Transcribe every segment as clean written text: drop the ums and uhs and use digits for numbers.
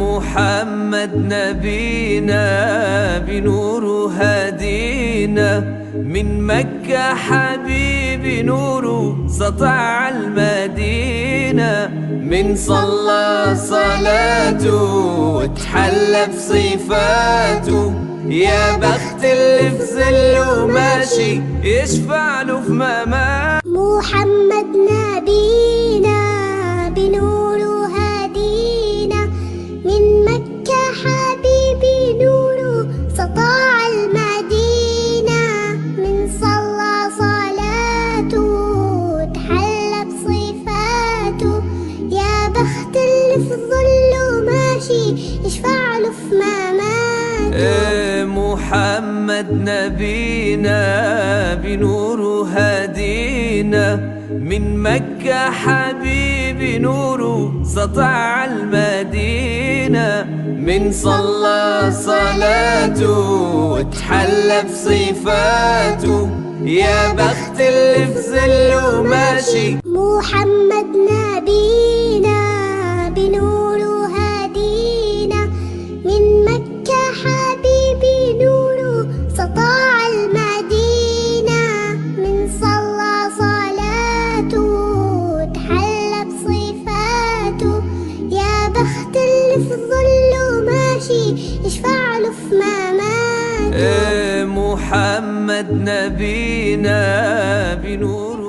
محمد نبينا بنور هدينا من مكة حبيبي نوره سطع المدينة من صلى صلاته وتحلى بصفاته يا بخت اللي في ظله ماشي يشفع له في مماته. محمد نبينا بنور هدينا من مكة حبيبي نوره سطع المدينة من صلى صلاته وتحلى بصفاته يا بخت اللي في ظله ماشي يشفع له في مماته. محمد نبينا بنور هدينا من مكة حبيبي نوره سطع المدينة من صلى صلاته وتحلى بصفاته يا بخت اللي في ظله ماشي. محمد نبينا بنور هدينا من مكة حبيبي نوره سطع المدينة من صلى صلاته وتحلى بصفاته يا بخت اللي في ظله ماشي يشفع له في مماته. محمد نبينا بنور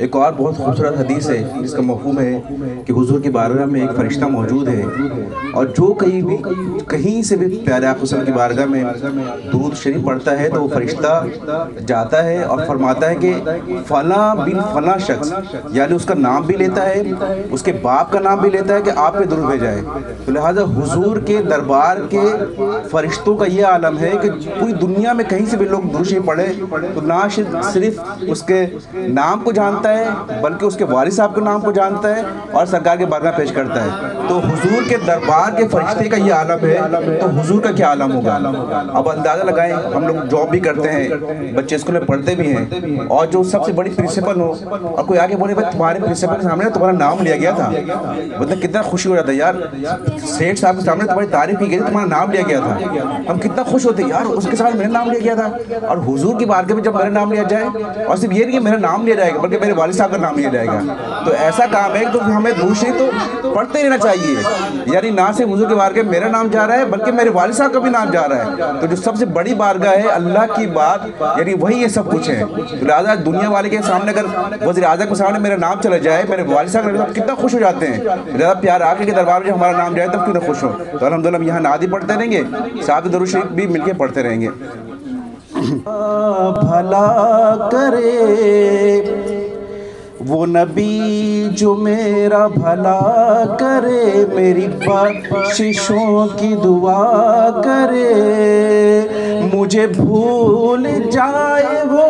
ایک اور بہت خوبصورت حدیث ہے جس کا مفہوم ہے کہ حضور کی بارگاہ میں ایک فرشتہ موجود ہے، اور جو کہیں سے بھی پیارے آقا صلی اللہ علیہ وسلم کی بارگاہ میں درود شریف پڑھتا ہے تو وہ فرشتہ جاتا ہے اور فرماتا ہے کہ فلاں بن فلاں شخص، یعنی اس کا نام بھی لیتا ہے، اس کے باپ کا نام بھی لیتا ہے کہ آپ پہ درود بھیجا ہے۔ تو لہٰذا حضور کے دربار کے فرشتوں کا یہ عالم ہے کہ پوری دنیا میں کہیں سے بھی لوگ درود شریف پڑھے تو نہ صرف اس کے نام کو جانتا ہے بلکہ اس کے والد صاحب کے نام کو جانتا ہے اور سرکار کے بارگاہ پیش کرتا ہے۔ تو حضور کے دربار کے فرشتے کا یہ عالم ہے تو حضور کا کیا عالم ہوگا؟ اب اندازہ لگائیں، ہم لوگ جاب بھی کرتے ہیں، بچے اسکول میں پڑھتے بھی ہیں، اور جو سب سے بڑی پرنسپل ہو اور کوئی آگے بولے بھائی تمہارے پرنسپل کے سامنے تمہارا نام لیا گیا تھا، مطلب کتنا خوشی ہو جاتا ہے یار، سیٹھ صاحب کے سامنے تمہاری تعریف کی گئی تھی، تمہارا نام لیا گیا تھا، ہم کتنا خوش ہوتے ہیں یار اس کے سامنے میرا نام لیا گیا تھا۔ اور حضور کی بارگاہ میں جب میرا نام لیا جائے، اور صرف یہ نہیں کہ میرا نام لیا جائے گا بلکہ میرے والد صاحب کا نام لیا جائے گا، تو ایسا کام ہے تو ہمیں درود شریف تو پڑھتے رہنا چاہیے، یعنی نہ صرف حضور کی بارگاہ میں میرا نام جا رہا ہے بلکہ میرے والد صاحب کا بھی نام جا رہا ہے۔ تو جو سب سے بڑی بارگاہ ہے اللہ کی بات، یعنی وہی یہ سب کچھ ہے۔ تو لہٰذا دنیا والے کے سامنے اگر وزیر اعظم کے سامنے میرا نام چلا جائے، میرے والد صاحب کا کتنا خوش ہو جاتے ہیں، لہٰذا پیار آقا کے دربار میں جب ہمارا نام جائے تب کتنا خوش ہو۔ تو الحمدللہ ہم یہاں نعت پڑھتے رہیں گے، ساتھ درود شریف بھی مل کے پڑھتے رہیں گے۔ بھلا کرے وہ نبی جو میرا بھلا کرے، میری بخششوں کی دعا کرے، مجھے بھول جائے وہ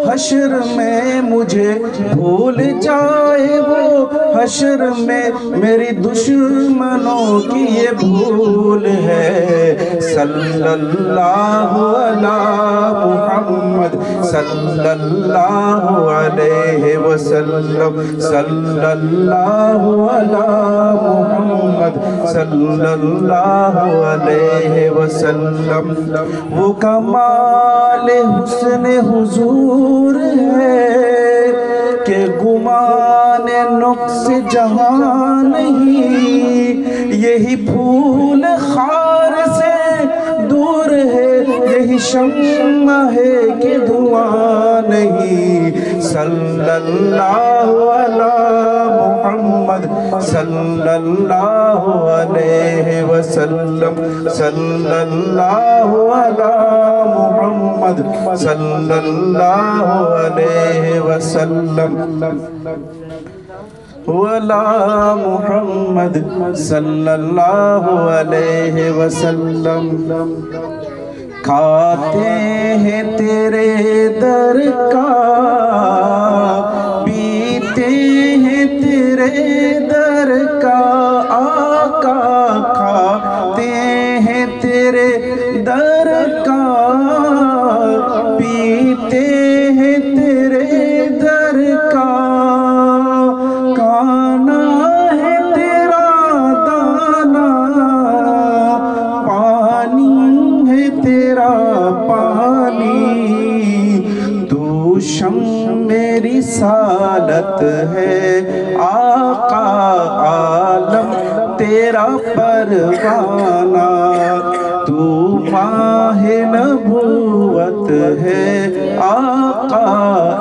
حشر میں، مجھے بھول جائے وہ حشر میں، میری دشمنوں کی یہ بھول ہے۔ صلی اللہ علی محمد صلی اللہ علیہ وسلم، صلی اللہ علی محمد صلی اللہ علیہ وسلم۔ وہ کمال حسن حضور ہے کہ گمان نقص جہاں نہیں، یہی پھول خار سے دور ہے، یہی شمع ہے کہ دھواں نہیں۔ صلی اللہ علی محمد صلی اللہ علیہ وسلم، صلی اللہ علی محمد صلی اللہ علیہ وسلم، وعلی محمد صلی اللہ علیہ وسلم۔ کھاتے ہیں تیرے در کا، پیتے ہیں تیرے در کا آقا، کھاتے ہیں تیرے در کا، پیتے ہیں تیرے در کا، کانا ہے تیرا دانا، پانی ہے تیرا پانی، تو شمع رسالت ہے آقا عالم تیرا پروانہ، تو ماہ نبوت ہے آقا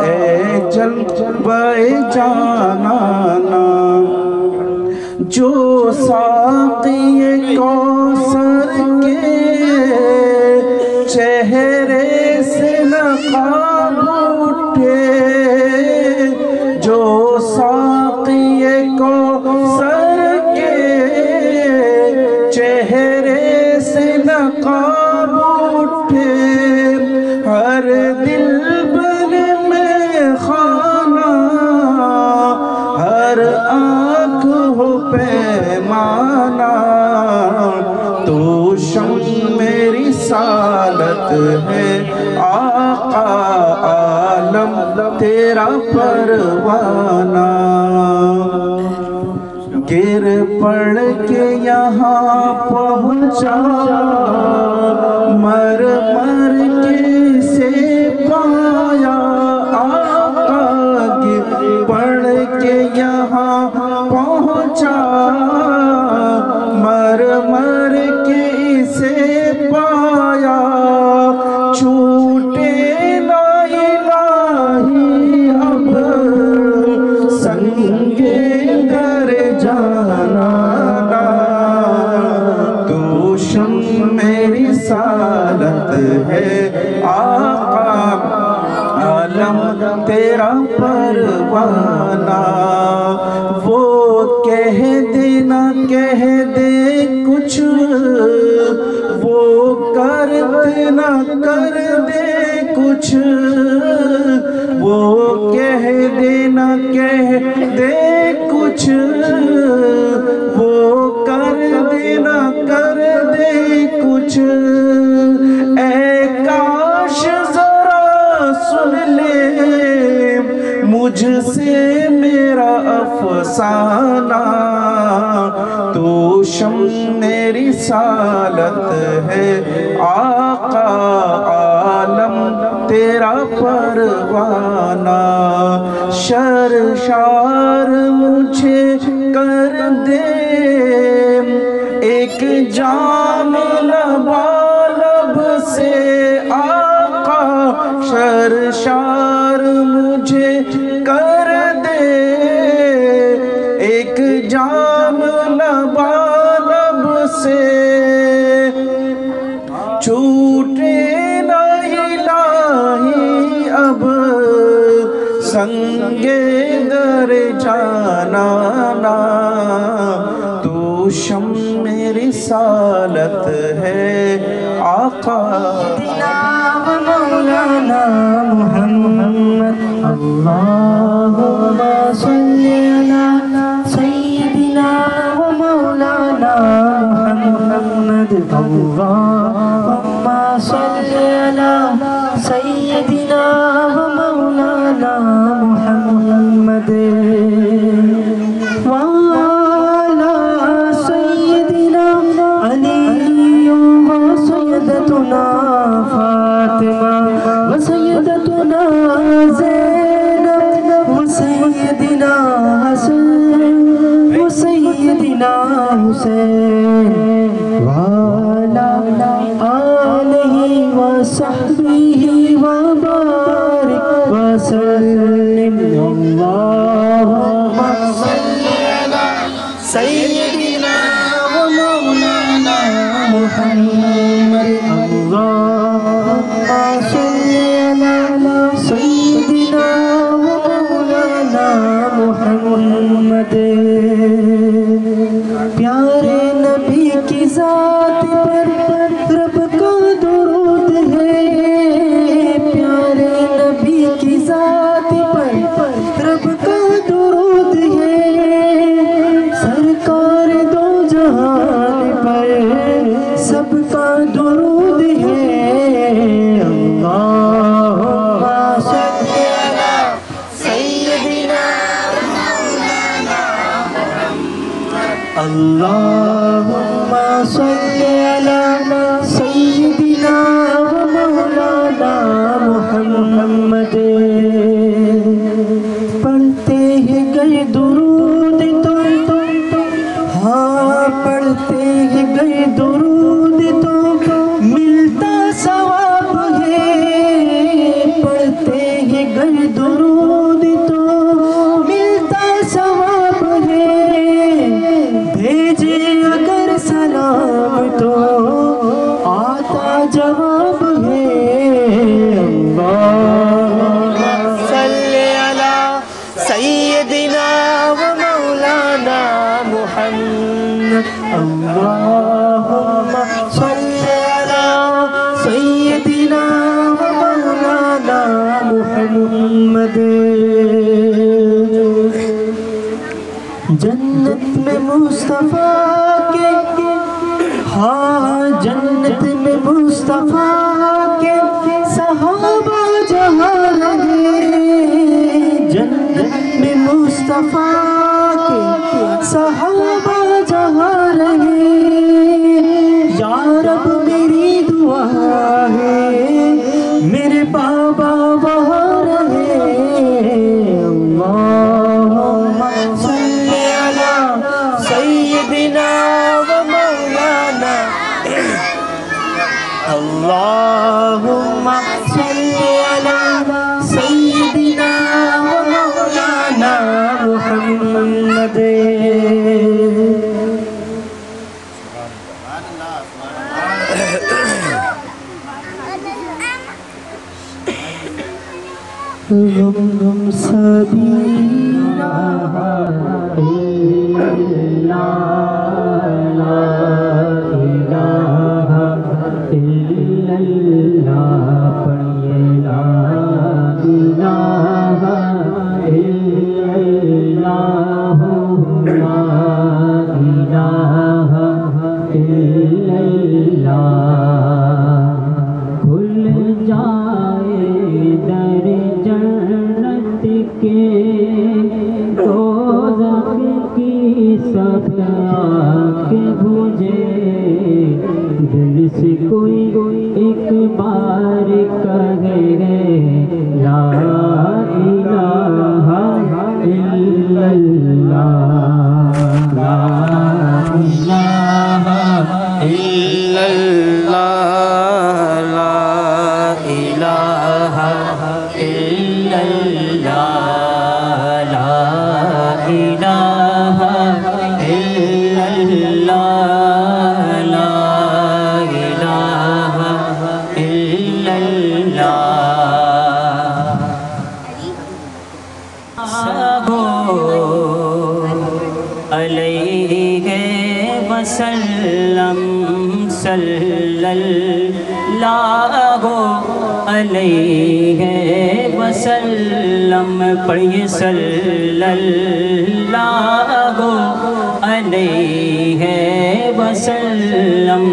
اے جلوہ جانانا، جو ساقی کوثر کے چہرے سے نقاب اٹھے، جو ساقی کوثر کے چہرے سے نقاب اٹھے، ہر دل بر میں خانہ، ہر آنکھ ہو پیمانہ، تو شمع رسالت ہے آقا عالم تیرا پروانہ، گر پڑ کے یہاں پہنچا، مر مر کے سے پایا آقا، گر پڑ کے یہاں پہنچا، مر مر کے سے پایا، چھوٹے لا الہی اب پروانہ، وہ کہہ دے نہ کہہ دے کچھ، وہ کر دے نہ کر دے کچھ، وہ کہہ دے نہ کہہ دے کچھ، وہ کر دے نہ کر دے کچھ، اے کاش ذرا سن لے مجھ سے میرا افسانہ، تو شمع رسالت ہے آقا عالم تیرا پروانہ، شرشار مجھے کر دے ایک جام لبالب سے آقا، شرشار مجھے کر دے ایک جام لبالب سے، چھوٹے نہ الہی اب سنگ در جانانا، تو شمع رسالت ہے آقا مولانا محمد، اللہم صلی علی سیدنا و مولانا محمد، اللہم صلی علی سیدنا و مولانا محمد، وعلی سیدنا علی و سیدتنا فاطمہ و سیدتنا زینب و سیدنا حسن و سیدنا حسین، وعلی آلہ و صحبہ و بارک وسلم، اللہم صلی علی سیدنا و مولانا محمد، اللہم صلی علی سیدنا و مولانا محمد، پیارے نبی کی ذات پر رب کا درود ہے، پیارے نبی کی ذات پر رب کا درود ہے، سرکار دو جہان پر سب کا درود ہے، اللہم صلی علی سیدنا مولانا محمد، اللہم صلی علی سیدنا مولانا محمد، پڑھتے ہیں گئے درود تو ہاں پڑھتے ہیں گئے درود تو ملتا ثواب ہے، پڑھتے ہیں گئے درود تو ملتا ثواب ہے، بھیجے اگر سلام تو آتا جواب ہے، اللہم صلی علی سیدنا و مولانا محمد، اللہم صلی علی سیدنا و مولانا محمد، جنت میں مصطفیٰ کے ہاں جنت میں مصطفیٰ کے صحابہ جہاں رہے، جنت میں مصطفیٰ کے صحابہ جہاں رہے، یا رب میری دعا ہے میرے بابا وہاں رہے، اللہم صلی علی سیدنا و مولانا، اللہم صلی علی سیدنا و مولانا محمد، غم سبیلا لا الہ الا اللہ پڑھیے لا الہ الا اللہ لا الہ الا اللہ کھل جائے در جنت کے دوزخ کی سب آنکھیں بجھے دل سے کوئی ایک بار کہے لا الہ الا اللہ لا الہ الا اللہ لا الہ الا اللہ لا الہ الا اللہ لا الہ الا اللہ علیہ وسلم صلی اللہ علیہ وسلم پڑھیے صلی اللہ علیہ وسلم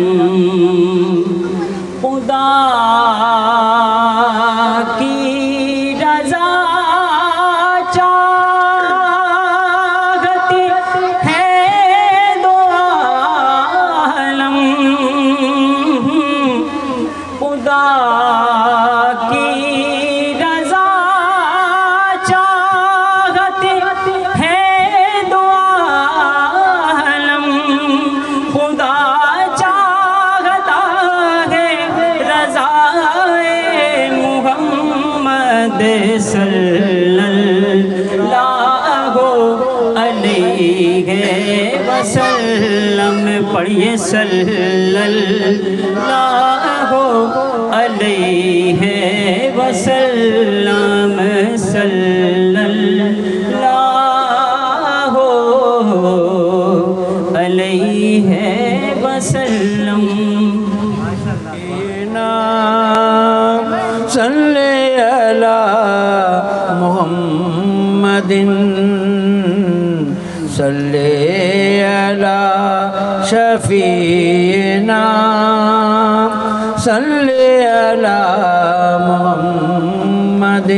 خدا کی رضا چاہتی ہے دو عالم خدا کی رضا چاہتی ہے دو عالم خدا چاہتا ہے رضا محمد صلی اللہ علیہ وسلم پڑھیے صلی اللہ علیہ وسلم صلی اللہ علیہ وسلم صلی علی محمد صلی علی شفیعنا صلی علی محمد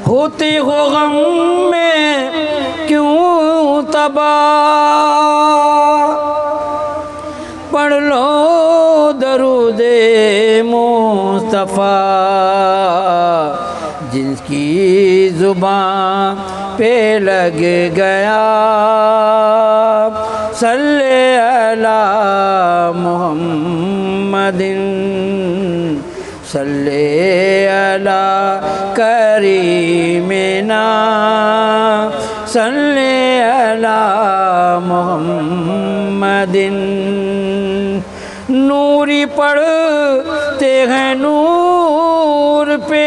ہوتے ہو غم میں کیوں تباہ پڑھ لو درود مصطفیٰ جن کی زبان پہ لگ گیا صلی علی محمد صلی علی کریمنا صلی علی محمد نوری پڑھتے ہیں نور پہ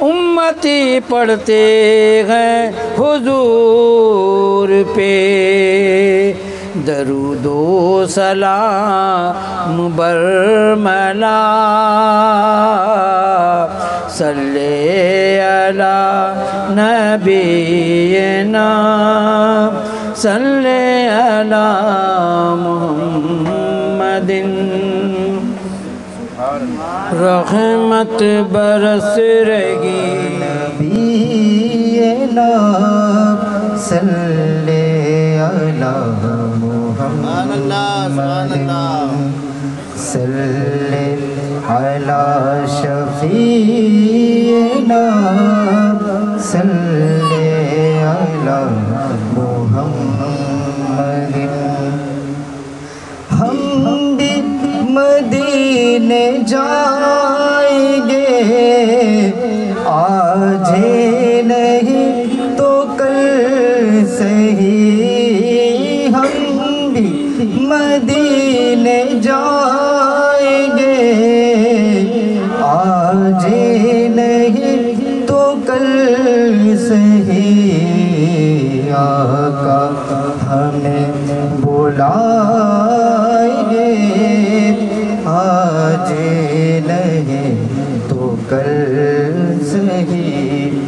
امتی پڑھتے ہیں حضور پہ درود و سلام برملا صلی علی نبینا صلی علی محمد رحمت برس رہی نبینا صلی علی محمد صلی علی شفیعنا صلی علی محمد ہم بھی مدینے جائیں گے آج نہیں تو کل صحیح ہم بھی مدینے جائیں گے آج آقا ہمیں بلائے، آج نہیں تو کل سہی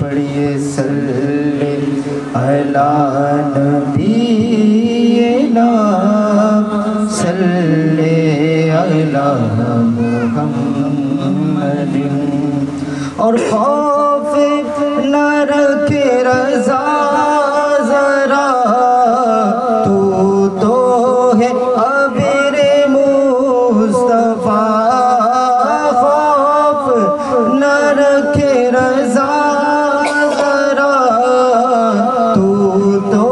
پڑھیے صلی علی نبینا صلی علی محمد، اور خوف نہ رکھے رضا ذرا، تو ہے عبر مصطفیٰ، خوف نہ رکھے رضا ذرا، تو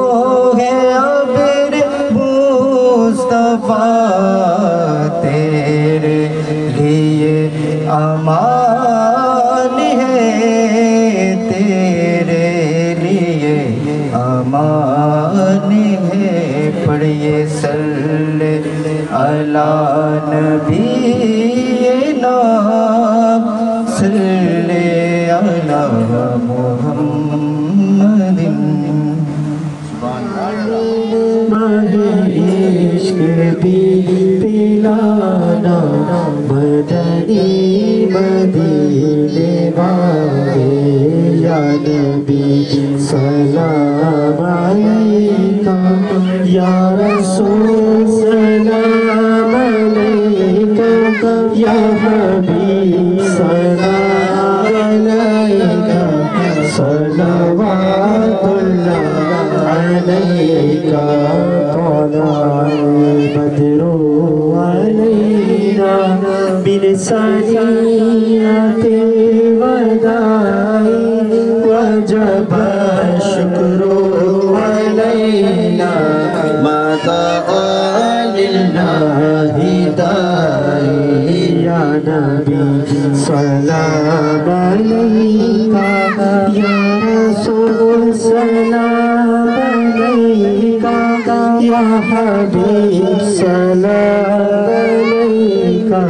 ہے عبر مصطفیٰ، تیرے لیے امان ہے، تیرے لیے امان ہے، پڑھیے صلی علی نبینا صلی علی محمد۔ عشق بھی پلانا مدنی مدینے والے، یا نبی سلام علیکہ، یا رسول سلام علیکہ، یا حبیب سلام علیکہ، صلوات اللہ علیکہ، طلع البدر علینا من ثنیۃ الوداع، وجب الشکر علینا ما دعا للہ داعی، یا نبی سلام علیکہ، یا رسول سلام علیکہ، یا حبیب سلام علیکہ،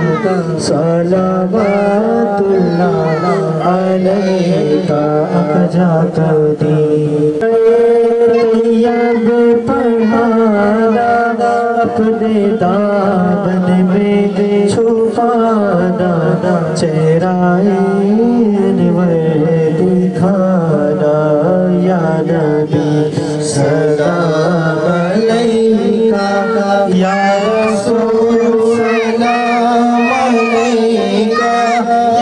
صلوات اللہ علیکہ، اقجا تودیع طیب پڑھانا، اپنے دامن میں چھپانا، چہرہ انور دکھانا، یا نبی سلام علیکہ، یا رسول سلام علیکہ،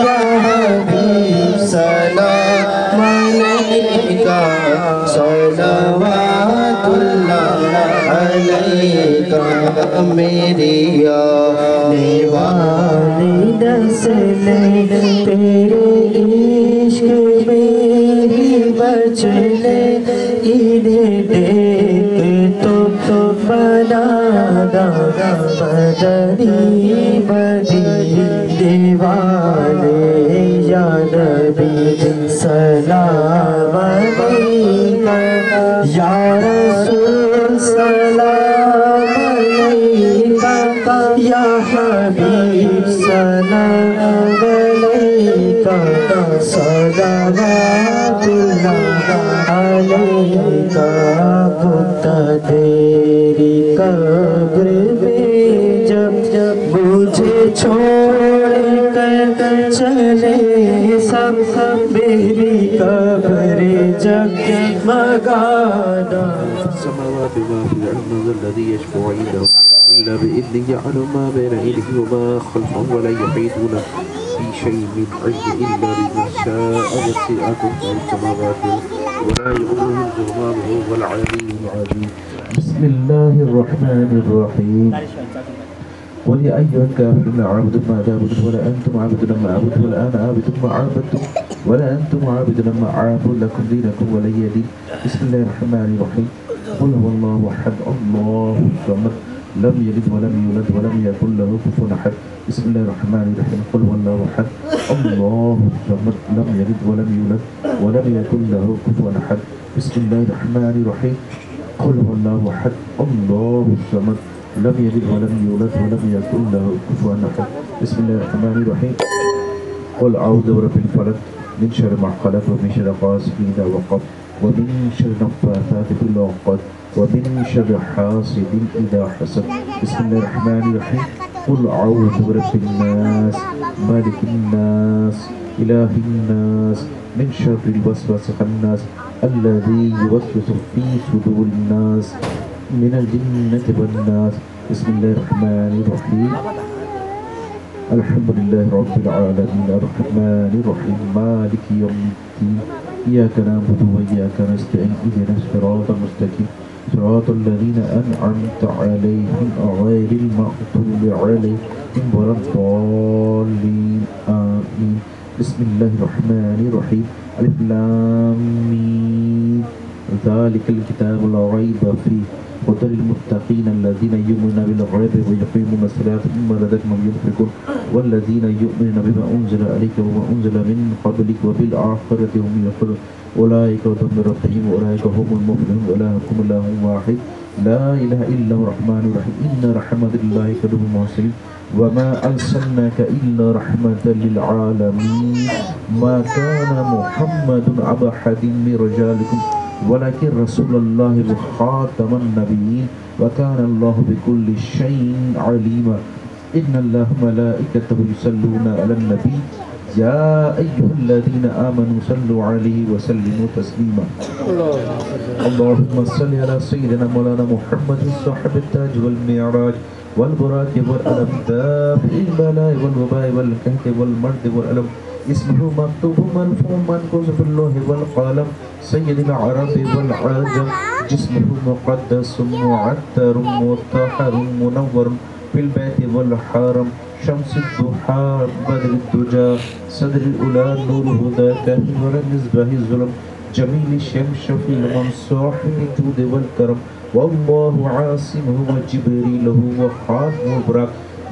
یا حبیب سلام علیکہ، صلوات اللہ علیکہ، میری آنے والی نسل تیرے عشق میں ہی بچنے، انہیں دیکھ تو بنانا مدنی مدینے والے، یا نبی سلام علیکہ، یا رسول سلام علیکہ، یا حبیب سلام علیکہ، صلوات اللہ علیکہ، بتا تیری قبر میں جب مجھے چھوڑ کر چلے سب، میری قبر جگمگانا، السماوات وما في الأرض، من ذا الذي يشفع عنده إلا بإذنه، يعلم ما بين أيديهم وما خلفهم، ولا يحيطون بشيء من علمه إلا بما شاء، وسع كرسيه السماوات ولا يؤوده حفظهما وهو العلي العظيم. بسم الله الرحمن الرحيم. قل يا أيها الكافرون لا أعبد ما تعبدون ولا أنتم عابدون ما أعبد ولا أنا عابد ما عبدتم ولا أنتم عابدون ما أعبد، لكم دينكم ولي دين. بسم الله الرحمن الرحيم. قل هو الله أحد الله الصمد لم يلد ولم يولد ولم يكن له كفوا أحد. بسم الله الرحمن الرحيم. قل هو الله أحد الله الصمد لم يلد ولم يولد ولم يكن له كفوا أحد. بسم الله الرحمن الرحيم. قل هو الله أحد الله الصمد لم يلد ولم يولد ولم يكن له كفوا أحد. بسم الله الرحمن الرحيم. قل أعوذ برب الفلق من شر ما خلق ومن شر غاسق إذا وقب ومن شر النفاثات في العقد ومن شر حاسد إذا حسد. بسم الله الرحمن الرحيم. قل أعوذ برب الناس مالك الناس إله الناس من شر الوسواس الخناس الذي يوسوس في صدور الناس من الجنة والناس. بسم الله الرحمن الرحيم. الحمد لله رب العالمين الرحمن الرحيم مالك يوم الدين إياك نعبد وإياك نستعين اهدنا الصراط المستقيم صراط الذين أنعمت عليهم غير المغضوب عليهم ولا الضالين آمين. بسم الله الرحمن الرحيم. ألف لام ميم ذلك الكتاب لا ريب فيه هدى للمتقين الذين يؤمنون بالغيب ويقيمون الصلاة ومما رزقناهم ينفقون والذين يؤمنون بما أنزل عليك وما أنزل من قبلك وبالآخرة هم يوقنون أولئك هدى من ربهم وأولئك هم المفلحون. إلهكم إله واحد لا إله إلا هو الرحمن الرحيم. إن رحمة الله قريب محسنين وما أرسلناك إلا رحمة للعالمين. ما كان محمد أبا أحد من رجالكم ولكن رسول الله وخاتم النبيين وكان الله بكل شيء عليما. إن الله ملائكته يصلون على النبي يا أيها الذين آمنوا صلوا عليه وسلموا تسليما. اللهم صل على سيدنا مولانا محمد صاحب التاج والمعراج والبراق والألم البلاء والوباء والكهف والمرض والألم اسمه مكتوب مرفوع منقوش باللوح والقلم سيد العرب والعجم جسمه مقدس معطر مطهر منور في البيت والحرم شمس الضحى بدر الدجى صدر الأولى نور هدى كهف والمصباح الظلم جميل الشمس في الممسوح بالجود والكرم والله عاصمه وجبريل هو خاتم البراق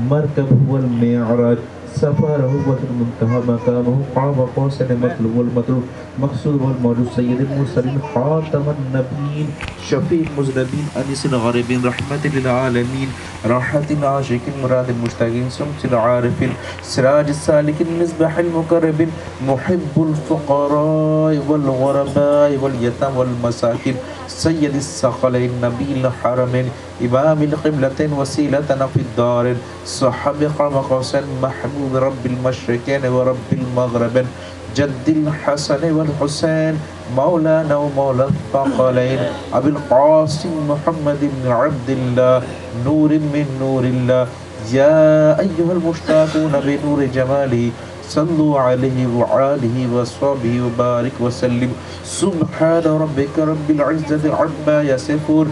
مركبه والمعراج سفره والمنتهى مقامه قاب قوسين مطلوب والمطلوب مقصود والموجود سيد المرسلين خاتم النبيين شفيع المذنبين أنيس الغاربين رحمة للعالمين راحة العاشقين مراد المشتاقين سمت العارفين سراج السالكين مصباح المقربين محب الفقراء والغرباء واليتامى والمساكين سيد الثقلين نبي الحرمين إمام القبلتين وسيلتنا في الدارين صحاب قاب قوسين محبوب رب المشرقين ورب المغربين جد الحسن والحسين مولانا ومولى الثقلين أبي القاسم محمد بن عبد الله نور من نور الله يا أيها المشتاقون بنور جماله صلوا عليه وعاله وصحبه وبارك وسلم سبحان ربك رب العزة عما يصفون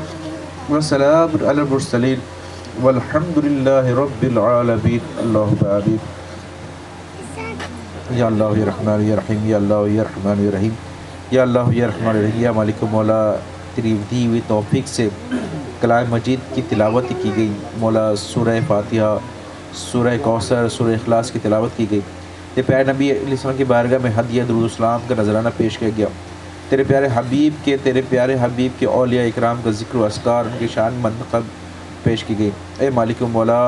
وسلام على المرسلين والحمد لله رب العالمين. اللهم آمين. یا اللہ یا رحمان یا رحیم یا اللہ یا رحمان یا رحیم یا اللہ یا رحمان یا رحیم. یا مالک مولا تیری دی ہوئی توفیق سے کلام مجید کی تلاوت کی گئی مولا. سورہ فاتحہ سورہ کوثر سورہ اخلاص کی تلاوت کی گئی. تیرے پیارے نبی علیہ السلام کی بارگاہ میں ہدیہ درود السلام کا نذرانہ پیش کیا گیا. تیرے پیارے حبیب کے اولیاء اکرام کا ذکر و اذکار ان کی شان منتخب پیش کی گئی. اے مالک مولا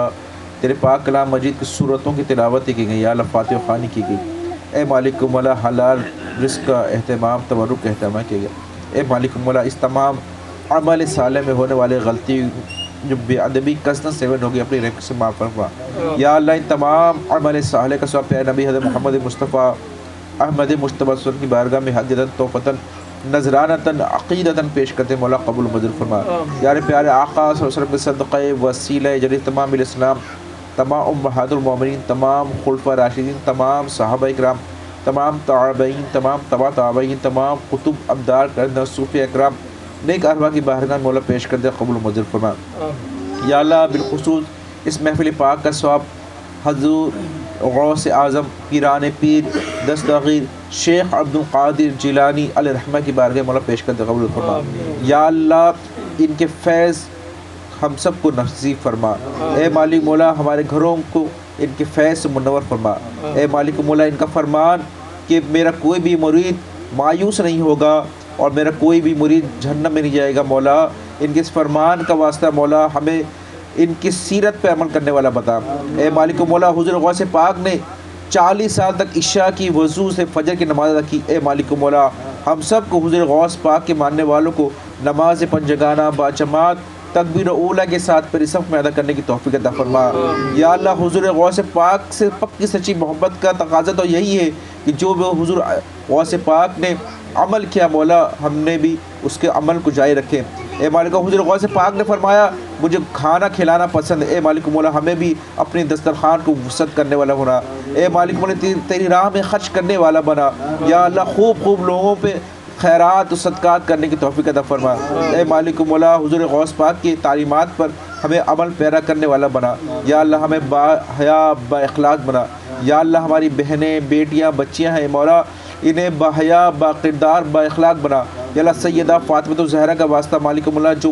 تیرے پاک کلام مجید کی صورتوں کی تلاوت کی گئی. یا اللہ فاتحہ خوانی کی گئی. اے مالک مولا حلال رزق کا اہتمام تبرک کا اہتمام کیا گیا. اے مالک مولا اس تمام عمل صالح میں ہونے والے غلطی جو بے ادبی کثرت سے ہو گئی اپنی رحمت سے معاف فرما. یا اللہ ان تمام عمل صالح کا ثواب پیارے نبی حضرت محمد مصطفیٰ احمد مجتبی صلی اللہ علیہ وسلم کی بارگاہ میں ہدیۃ تحفتاً نذرانتاً عقیدتاً پیش کرتے مولا قبول منظور فرما. پیارے پیارے آقا صلی اللہ علیہ وسلم کے صدقے وسیلہ جلیل تمام الاسلام تمام امہات المومنین تمام خلفاء راشدین تمام صحابہ اکرام تمام تابعین تمام تبع تابعین تمام قطب ابدال کرندہ صوفی اکرام نیک ارواح کی بارگاہ میں مولا پیش کر دے قبول منظور فرما. یا اللہ بالخصوص اس محفل پاک کا ثواب حضور غوث اعظم پیران پیر دستگیر شیخ عبد القادر جیلانی علیہ رحمہ کی بارگاہ مولا پیش کر دے قبول فرما. یا اللہ ان کے فیض ہم سب کو نصیب فرما. اے مالک مولا ہمارے گھروں کو ان کے فیض سے منور فرما. اے مالک مولا ان کا فرمان کہ میرا کوئی بھی مرید مایوس نہیں ہوگا اور میرا کوئی بھی مرید جہنم میں نہیں جائے گا. مولا ان کے اس فرمان کا واسطہ مولا ہمیں ان کی سیرت پہ عمل کرنے والا بتا. اے مالک مولا حضور غوث پاک نے 40 سال تک عشاء کی وضو سے فجر کی نماز ادا کی. اے مالک مولا ہم سب کو حضور غوث پاک کے ماننے والوں کو نماز پنجگانہ باجماعت تکبیر اولیٰ کے ساتھ پھر صف میں ادا کرنے کی توفیق عطا فرما۔ یا اللہ حضور غوث پاک سے پکی سچی محبت کا تقاضا تو یہی ہے کہ جو بھی حضور غوث پاک نے عمل کیا مولا ہم نے بھی اس کے عمل کو جاری رکھے۔ اے مالک حضور غوث پاک نے فرمایا مجھے کھانا کھلانا پسند ہے، اے مالک مولا ہمیں بھی اپنی دسترخوان کو وسعت کرنے والا بنا، اے مالک مولا تیری راہ میں خرچ کرنے والا بنا۔ یا اللہ خوب لوگوں پہ خیرات و صدقات کرنے کی توفیق عطا فرما۔ اے مالک مولا حضور غوث پاک کی تعلیمات پر ہمیں عمل پیرا کرنے والا بنا۔ یا اللہ ہمیں با حیا با اخلاق بنا۔ یا اللہ ہماری بہنیں بیٹیاں بچیاں ہیں مولا انہیں با حیا با کردار با اخلاق بنا۔ یا اللہ سیدہ فاطمہ الزہرا کا واسطہ مالک مولا جو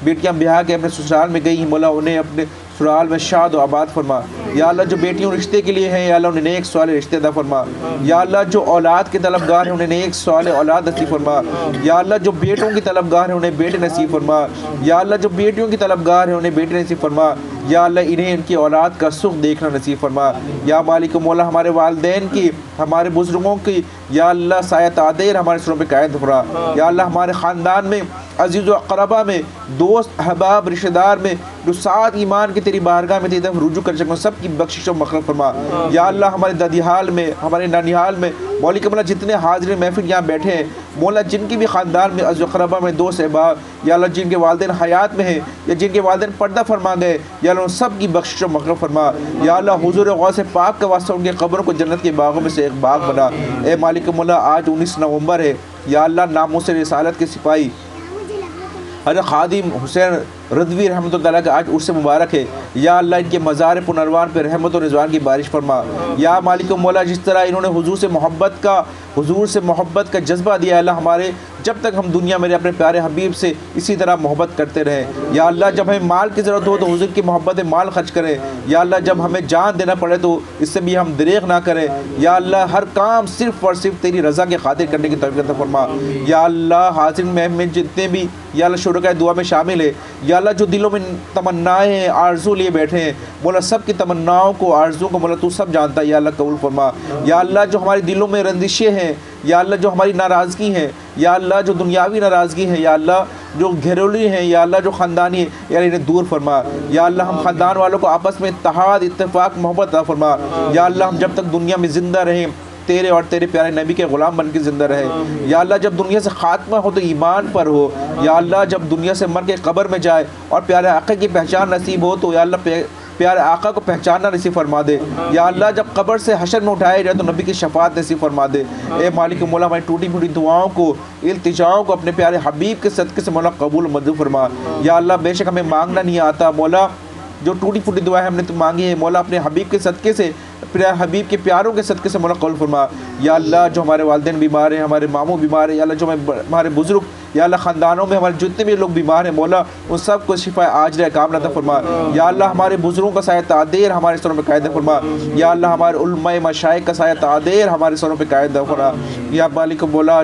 بیٹیاں بیاہ کے اپنے سسرال میں گئی ہیں مولا انہیں اپنے سسرال میں شاد و آباد فرما۔ یا اللہ جو بیٹیوں رشتے کے لیے ہیں یا اللہ انہیں نیک صالح رشتے عطا فرما۔ یا اللہ جو اولاد کے طلبگار ہیں انہیں نیک صالح اولاد نصیب فرما۔ یا اللہ جو بیٹوں کی طلبگار ہیں انہیں بیٹے نصیب فرما۔ یا اللہ جو بیٹیوں کی طلبگار ہیں انہیں بیٹے نصیب فرما۔ یا اللہ انہیں ان کی اولاد کا سکھ دیکھنا نصیب فرما۔ یا مالک مولا ہمارے والدین کی ہمارے بزرگوں کی یا اللہ سایہ تعدیر ہمارے سروں پہ قائم فرما۔ یا اللہ ہمارے خاندان میں عزیز و اقربا میں دوست احباب رشتہ دار میں جو ساتھ ایمان کی تیری بارگاہ میں تیری طرف رجوع کر سکوں سب کی بخشش و مغفرت فرما۔ یا اللہ ہمارے دادیحال میں ہمارے نانیحال میں مولک مولا جتنے حاضرین محفل یہاں بیٹھے ہیں مولا جن کی بھی خاندان میں عزیز و اقربا میں دوست احباب یا اللہ جن کے والدین حیات میں ہیں یا جن کے والدین پردہ فرما گئے یا اللہ ان سب کی بخشش و مغفرت فرما۔ یا اللہ حضور غوث پاک کا واسطہ ان کے قبروں کو جنت کے باغوں میں سے ایک باغ بنا۔ اے مالک مولا آج 19 نومبر ہے یا اللہ ناموس رسالت کے سپاہی حضرت خادم حسین رضوی رحمۃ اللہ علیہ کا آج عرس مبارک ہے۔ یا اللہ ان کے مزار پنروان پہ رحمت و رضوان کی بارش فرما۔ یا مالک مولا جس طرح انہوں نے حضور سے محبت کا جذبہ دیا اللہ ہمارے جب تک ہم دنیا میں اپنے پیارے حبیب سے اسی طرح محبت کرتے رہیں۔ یا اللہ جب ہمیں مال کی ضرورت ہو تو حضور کی محبت مال خرچ کریں۔ یا اللہ جب ہمیں جان دینا پڑے تو اس سے بھی ہم دریغ نہ کریں۔ یا اللہ ہر کام صرف اور صرف تیری رضا کے خاطر کرنے کی توفیق عطا فرما۔ یا اللہ حاضرین میں جتنے بھی یا اللہ شرکاء دعا میں شامل ہے یا اللہ جو دلوں میں تمنائیں آرزو لیے بیٹھے ہیں مولا سب کی تمناؤں کو آرزو کو مولا تو سب جانتا ہے یا اللہ قبول فرما۔ یا اللہ جو ہمارے دلوں میں رنجشیں ہیں یا اللہ جو ہماری ناراضگی ہیں یا اللہ جو دنیاوی ناراضگی ہیں یا اللہ جو گھریلو ہیں یا اللہ جو خاندانی ہیں یا اللہ انہیں دور فرما۔ یا اللہ ہم خاندان والوں کو آپس میں اتحاد اتفاق محبت عطا فرما۔ یا اللہ ہم جب تک دنیا میں زندہ رہیں تیرے اور تیرے پیارے نبی کے غلام بن کے زندہ رہے۔ یا اللہ جب دنیا سے خاتمہ ہو تو ایمان پر ہو۔ یا اللہ جب دنیا سے مر کے قبر میں جائے اور پیارے آقا کی پہچان نصیب ہو تو یا اللہ پیارے آقا کو پہچاننا نصیب فرما دے۔ یا اللہ جب قبر سے حشر میں اٹھائے جائے تو نبی کی شفاعت نصیب فرما دے۔ اے مالک مولا ہماری ٹوٹی پھوٹی دعاؤں کو التجاؤں کو اپنے پیارے حبیب کے صدقے سے مولا قبول منظور فرما۔ یا اللہ بے شک ہمیں مانگنا نہیں آتا مولا جو ٹوٹی پھوٹی دعائیں ہم نے تو مانگی ہیں مولا اپنے حبیب کے صدقے سے حبیب کے پیاروں کے صدقے سے مولا قبول فرما۔ یا اللہ جو ہمارے والدین بیمار ہیں ہمارے ماموں بیمار ہیں یا اللہ جو ہمارے بزرگ یا اللہ خاندانوں میں ہمارے جتنے بھی لوگ بیمار ہیں مولا ان سب کو شفا عاجلہ کاملہ عطا فرما۔ یا اللہ ہمارے بزرگوں کا سایہ تعدیر ہمارے سروں پہ قائم فرما۔ یا اللہ ہمارے علماء مشائخ کا سایہ تعدیر ہمارے سروں پہ قائم فرما۔ یا مالک مولا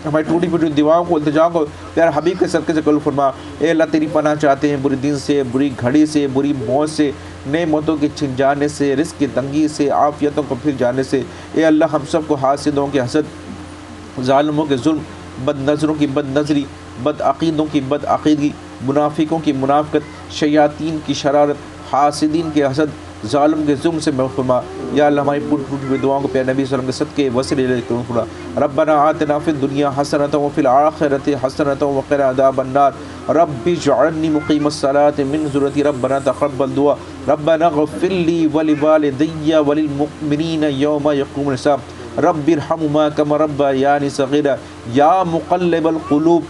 ہماری ٹوٹی پھوٹی دعاؤں کو التجاؤں کو پیارے حبیب کے صدقے سے قبول فرما۔ اے اللہ تیری پناہ چاہتے ہیں برے دن سے بری گھڑی سے بری موت سے نعمتوں کے چھن جانے سے رزق کی تنگی سے عافیتوں کو پھر جانے سے۔ اے اللہ ہم سب کو حاسدوں کے حسد ظالموں کے ظلم بد نظروں کی بد نظری بد عقیدوں کی بد عقیدگی منافقوں کی منافقت شیاطین کی شرارت حاسدین کے حسد ظالم کے ظلم سے محفوظ فرما۔ یا اللہ ہماری پوری ہوئی دعاؤں کو پیارے نبی صلی اللہ علیہ وسلم کے صدقے وسیلے قبول فرما۔ ربنا آتنا فی الدنیا حسنۃ وفی الآخرۃ حسنۃ وقنا عذاب النار رب اجعلنی مقیم الصلاۃ من ذریتی ربنا تقبل دعا ربنا اغفر لی ولوالدی وللمؤمنین یوم یقوم الحساب رب ارحمہما کما ربیانی صغیرا یا مقلب القلوب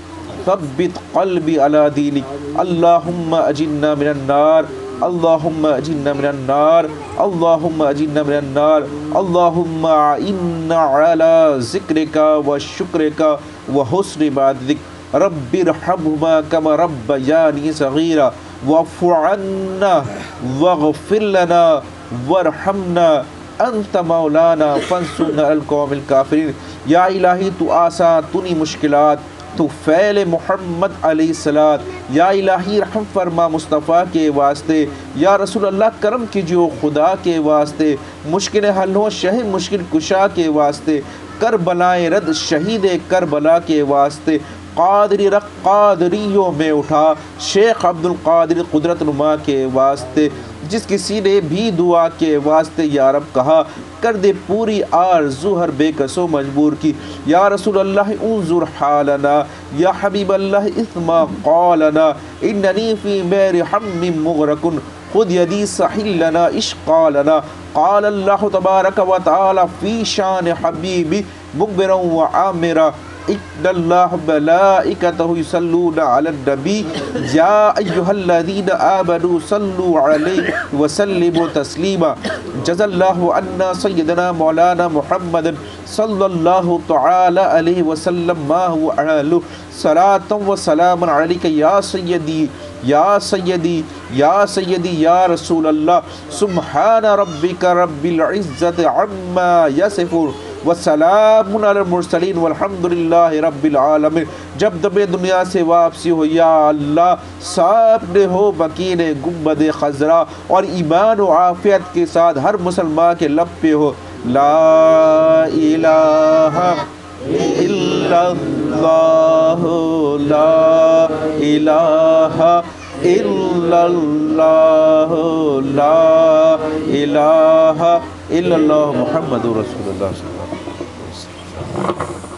ثبت قلبی علی دینک اللہم اجرنا من النار اللہم اجرنا من النار اللہم اجرنا من النار اللہم اعنا علی ذکرک و شکرک و حسن عبادتک رب ارحمہما کما ربیانی صغیرا واعف عنا واغفر لنا وارحمنا انت مولانا فانصرنا علی القوم الکافرین۔ یا الہی تو آسان تو نہیں مشکلات تو فعل محمد علیہ السلام، یا الہی رحم فرما مصطفیٰ کے واسطے، یا رسول اللہ کرم کیجیو خدا کے واسطے، مشکل حل ہو شہ مشکل کشا کے واسطے، کربلائے رد شہید کربلا کے واسطے، قادری رق قادریوں میں اٹھا شیخ عبد القادر قدرت نما کے واسطے، جس کسی نے بھی دعا کے واسطے یا رب کہا کر دے پوری آرزو ہر بے کسو مجبور کی، یا رسول اللہ انظر حالنا، یا حبیب اللہ اثما قالنا، اننی فی بیر حم مغرقن خود یدی سحل لنا اشقا لنا، قال اللہ تبارک و تعالی فی شان حبیبی مغبرا و عامرا، ان اللہ ملائکتہ یصلون علی النبی یا ایہا الذین آمنوا صلوا علیہ وسلموا تسلیما، جزا اللہ عنا سیدنا مولانا محمد صلی اللہ تعالی علیہ وسلم ما هو اہلہ، صلاۃ و سلام علیک یا سیدی یا سیدی یا سیدی یا رسول اللہ، سبحان ربک رب العزت عما یصفون وسلام علی المرسلین والحمد للہ رب العالمین۔ جب دم دنیا سے واپسی ہو یا اللہ سامنے ہو مکین گنبد خضرا، اور ایمان و عافیت کے ساتھ ہر مسلمان کے لب پہ ہو لا الہ الا اللہ، لا الہ الا اللہ، لا الہ الا اللہ، محمد رسول اللہ صلی اللہ علیہ وسلم۔